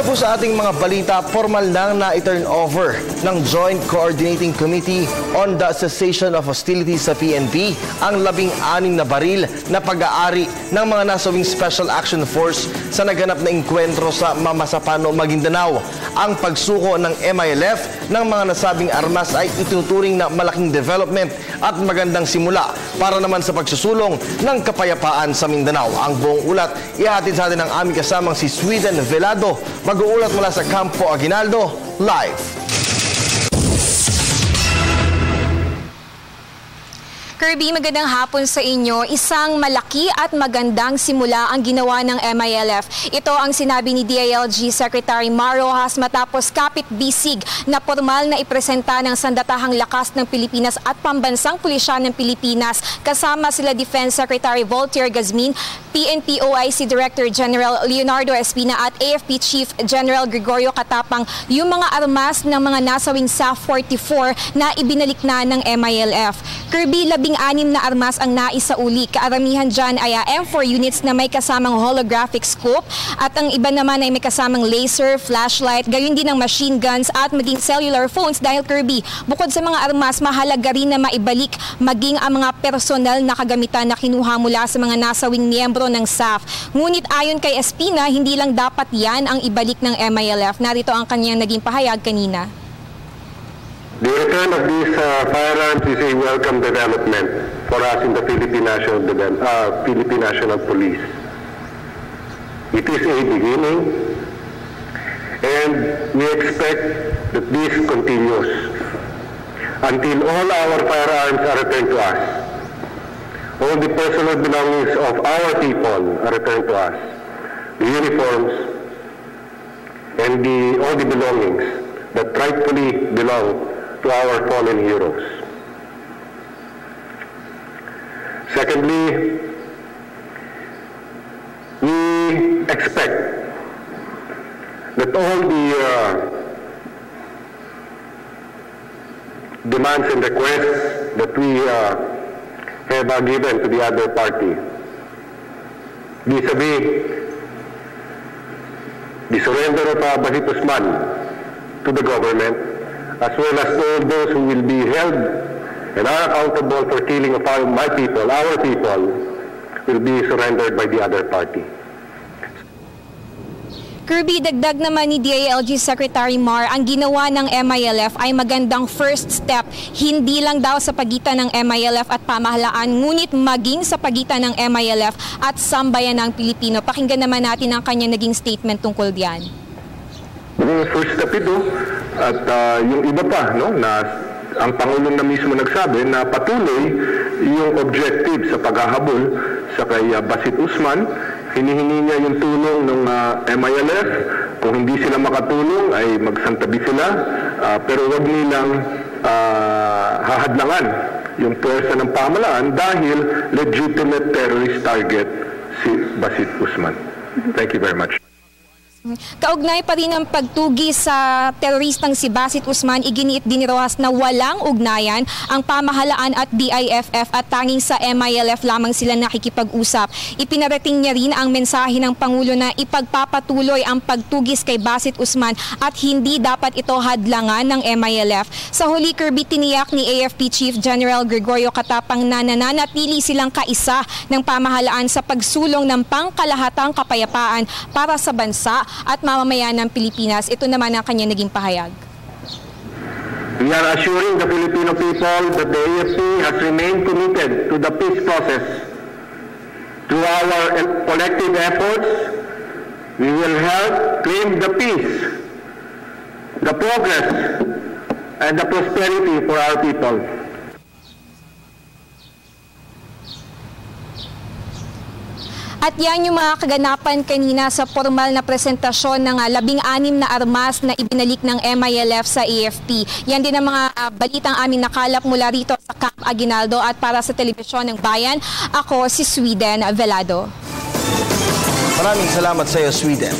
po sa ating mga balita, formal nang na-turn over ng Joint Coordinating Committee on the Cessation of Hostilities sa PNP ang 16 na baril na pag-aari ng mga nasawing Special Action Force sa naganap na engkwentro sa Mamasapano, Maguindanao. Ang pagsuko ng MILF ng mga nasabing armas ay ituturing na malaking development at magandang simula para naman sa pagsusulong ng kapayapaan sa Mindanao. Ang buong ulat ihatid sa atin ng aming kasamang si Sweden Velado. Mag-uulat mula sa Campo Aguinaldo, live. Kirby, magandang hapon sa inyo. Isang malaki at magandang simula ang ginawa ng MILF. Ito ang sinabi ni DILG Secretary Mar Roxas matapos kapit-bisig na formal na ipresenta ng Sandatahang Lakas ng Pilipinas at Pambansang Pulisya ng Pilipinas. Kasama sila Defense Secretary Voltaire Gazmin, PNP OIC Director General Leonardo Espina at AFP Chief General Gregorio Katapang yung mga armas ng mga nasawing SAF-44 na ibinalik na ng MILF. Kirby, 16 na armas ang naisauli. Kaaramihan dyan ay M4 units na may kasamang holographic scope at ang iba naman ay may kasamang laser, flashlight, gayon din ang machine guns at maging cellular phones dahil Kirby, bukod sa mga armas, mahalaga rin na maibalik maging ang mga personal na kagamitan na kinuha mula sa mga nasawing miyembro ng SAF. Ngunit ayon kay Espina, hindi lang dapat yan ang ibalik ng MILF. Narito ang kanyang naging pahayag kanina. The return of these firearms is a welcome development for us in the Philippine National Police. It is a beginning, and we expect that this continues until all our firearms are returned to us. All the personal belongings of our people are returned to us. The uniforms and all the belongings that rightfully belong to our fallen heroes. Secondly, we expect that all the demands and requests that we have given to the other party vis-a-vis the surrender of Basit Usman to the government, as well as all those who will be held and are accountable for killing of my people, our people, will be surrendered by the other party. Kirby, dagdag naman ni DILG Secretary Mar, ang ginawa ng MILF ay magandang first step, hindi lang daw sa pagitan ng MILF at pamahalaan, ngunit maging sa pagitan ng MILF at sambayanang Pilipino. Pakinggan naman natin ang kanyang naging statement tungkol diyan. First step ito, at yung iba pa, no, na ang Pangulo na mismo nagsabi na patuloy yung objective sa paghahabol sa kay Basit Usman. Hinihingi niya yung tulong ng MILF. Kung hindi sila makatulong ay magsantabi sila, pero wag nilang hahadlangan yung puwersa ng pamahalaan dahil legitimate terrorist target si Basit Usman. Thank you very much. Kaugnay pa rin ang pagtugi sa teroristang si Basit Usman, iginiit din ni Roxas na walang ugnayan ang pamahalaan at DIFF at tanging sa MILF lamang sila nakikipag-usap. Ipinarating niya rin ang mensahe ng Pangulo na ipagpapatuloy ang pagtugis kay Basit Usman at hindi dapat ito hadlangan ng MILF. Sa huli, Kirby, tiniyak ni AFP Chief General Gregorio Katapang na nananatili silang kaisa ng pamahalaan sa pagsulong ng pangkalahatang kapayapaan para sa bansa at mamamayan ng Pilipinas. Ito naman ang kanya naging pahayag. We are assuring the Filipino people that the AFP has remained committed to the peace process. Through our collective efforts, we will help claim the peace, the progress, and the prosperity for our people. At yan yung mga kaganapan kanina sa formal na presentasyon ng 16 na armas na ibinalik ng MILF sa AFP. Yan din ang mga balitang aming nakalap mula rito sa Camp Aguinaldo at para sa Telebisyon ng Bayan, ako si Sweden Velado. Maraming salamat sa iyo, Sweden.